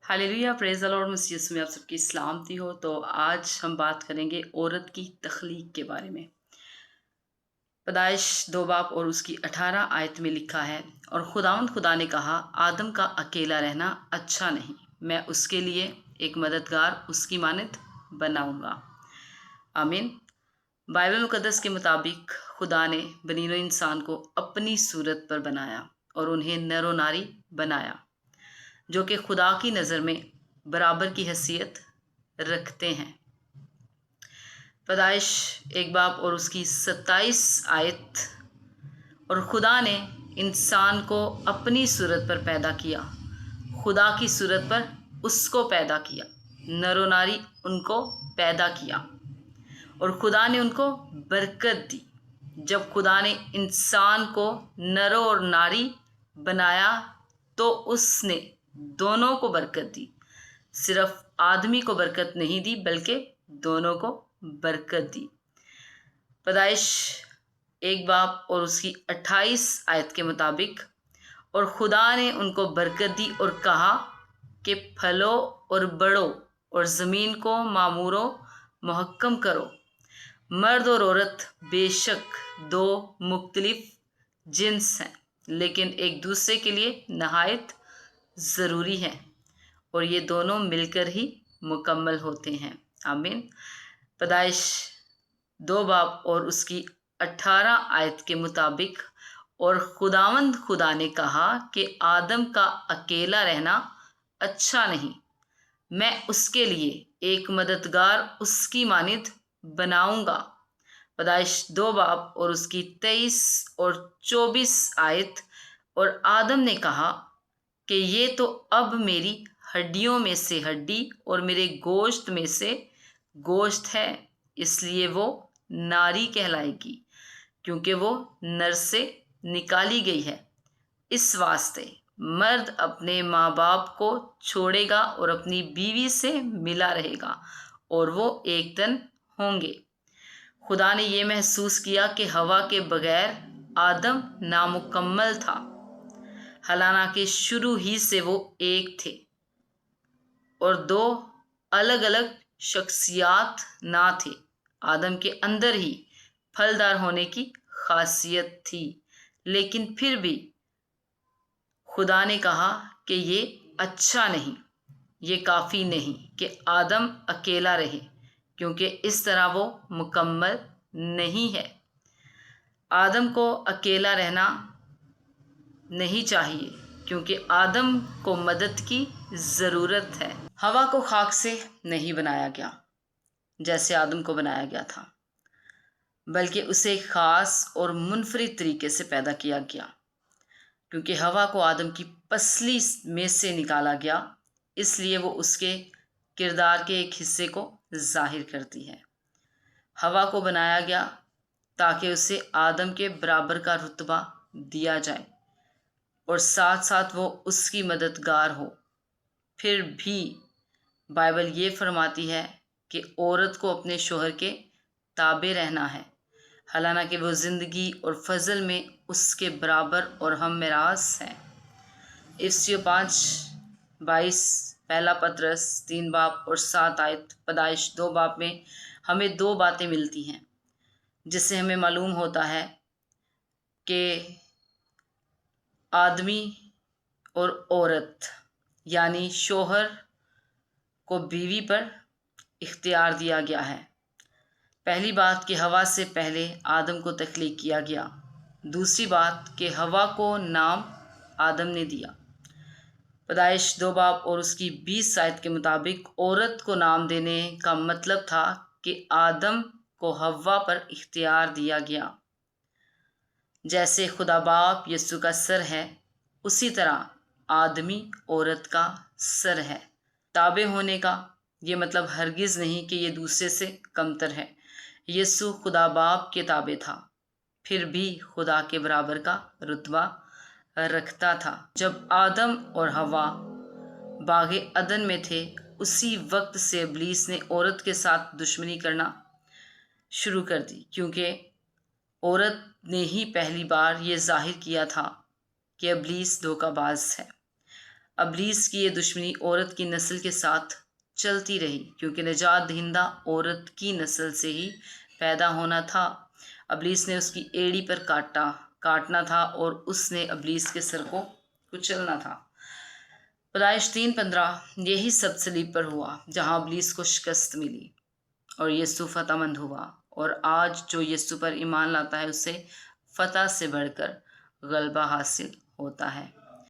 Hallelujah, praise the lord. मसीह यीशु में आप सबकी सलामती हो। तो आज हम बात करेंगे औरत की तख्लीक के बारे में। पैदाइश 2 बाब और उसकी 18 आयत में लिखा है, और खुदावंद खुदा ने कहा, आदम का अकेला रहना अच्छा नहीं, मैं उसके लिए एक मददगार उसकी मानद बनाऊंगा। आमीन। बाइबल मुकद्दस के मुताबिक खुदा ने बनीनो इंसान को अपनी सूरत पर बनाया और उन्हें नर और नारी बनाया, जो कि खुदा की नज़र में बराबर की हैसियत रखते हैं। पैदाइश 1 बाब और उसकी 27 आयत, और खुदा ने इंसान को अपनी सूरत पर पैदा किया, खुदा की सूरत पर उसको पैदा किया, नर और नारी उनको पैदा किया, और खुदा ने उनको बरकत दी। जब खुदा ने इंसान को नर और नारी बनाया तो उसने दोनों को बरकत दी। सिर्फ आदमी को बरकत नहीं दी, बल्कि दोनों को बरकत दी। पैदाइश 1 बाब और उसकी 28 आयत के मुताबिक, और खुदा ने उनको बरकत दी और कहा कि फलो और बढ़ो और ज़मीन को मामूरो मुहक्कम करो। मर्द और औरत बेशक दो मुख्तलिफ जिन्स हैं, लेकिन एक दूसरे के लिए नहायत ज़रूरी हैं, और ये दोनों मिलकर ही मुकम्मल होते हैं। आमीन। पैदाइश 2 बाब और उसकी 18 आयत के मुताबिक, और खुदावंद खुदा ने कहा कि आदम का अकेला रहना अच्छा नहीं, मैं उसके लिए एक मददगार उसकी मानद बनाऊंगा। पैदाइश 2 बाब और उसकी 23 और 24 आयत, और आदम ने कहा कि ये तो अब मेरी हड्डियों में से हड्डी और मेरे गोश्त में से गोश्त है, इसलिए वो नारी कहलाएगी, क्योंकि वो नर से निकाली गई है। इस वास्ते मर्द अपने माँ बाप को छोड़ेगा और अपनी बीवी से मिला रहेगा, और वो एक तन होंगे। खुदा ने ये महसूस किया कि हवा के बगैर आदम नामुकम्मल था, हालांकि शुरू ही से वो एक थे और दो अलग अलग शख्सियात ना थे। आदम के अंदर ही फलदार होने की खासियत थी, लेकिन फिर भी खुदा ने कहा कि ये अच्छा नहीं, ये काफ़ी नहीं कि आदम अकेला रहे, क्योंकि इस तरह वो मुकम्मल नहीं है। आदम को अकेला रहना नहीं चाहिए, क्योंकि आदम को मदद की ज़रूरत है। हवा को खाक से नहीं बनाया गया जैसे आदम को बनाया गया था, बल्कि उसे एक ख़ास और मुनफरिद तरीके से पैदा किया गया, क्योंकि हवा को आदम की पसली में से निकाला गया, इसलिए वो उसके किरदार के एक हिस्से को ज़ाहिर करती है। हवा को बनाया गया ताकि उसे आदम के बराबर का रुतबा दिया जाए और साथ साथ वो उसकी मददगार हो। फिर भी बाइबल ये फरमाती है कि औरत को अपने शोहर के ताबे रहना है, हालांकि वो ज़िंदगी और फजल में उसके बराबर और हम मिरास हैं। इफ्सियों 5:22, पहला पतरस 3 बाब और 7 आयत, पैदाइश 2 बाब में हमें दो बातें मिलती हैं, जिससे हमें मालूम होता है कि आदमी और औरत यानी शोहर को बीवी पर इख्तियार दिया गया है। पहली बात कि हवा से पहले आदम को तख्लीक किया गया। दूसरी बात कि हवा को नाम आदम ने दिया। पैदाइश 2 बाब और उसकी 20 आयत के मुताबिक औरत को नाम देने का मतलब था कि आदम को हव्वा पर इख्तियार दिया गया। जैसे खुदा बाप यीशु का सर है, उसी तरह आदमी औरत का सर है। ताबे होने का ये मतलब हरगिज़ नहीं कि ये दूसरे से कमतर है। यीशु खुदा बाप के ताबे था, फिर भी खुदा के बराबर का रुतबा रखता था। जब आदम और हवा बागे अदन में थे, उसी वक्त से इब्लीस ने औरत के साथ दुश्मनी करना शुरू कर दी, क्योंकि औरत ने ही पहली बार ये जाहिर किया था कि इब्लीस धोखाबाज है। ابلیس کی یہ دشمنی عورت کی نسل کے ساتھ چلتی رہی، کیونکہ نجات دہندہ عورت کی نسل سے ہی پیدا ہونا تھا۔ ابلیس نے اس کی ایڑی پر کاٹنا تھا اور اس نے ابلیس کے سر کو کچلنا تھا۔ پیدائش 3:15 یہی سب صلیب پر ہوا، جہاں ابلیس کو شکست ملی اور یسوع فتح مند ہوا، اور آج جو یسوع پر ایمان لاتا ہے اسے فتح سے بڑھ کر غلبہ حاصل ہوتا ہے۔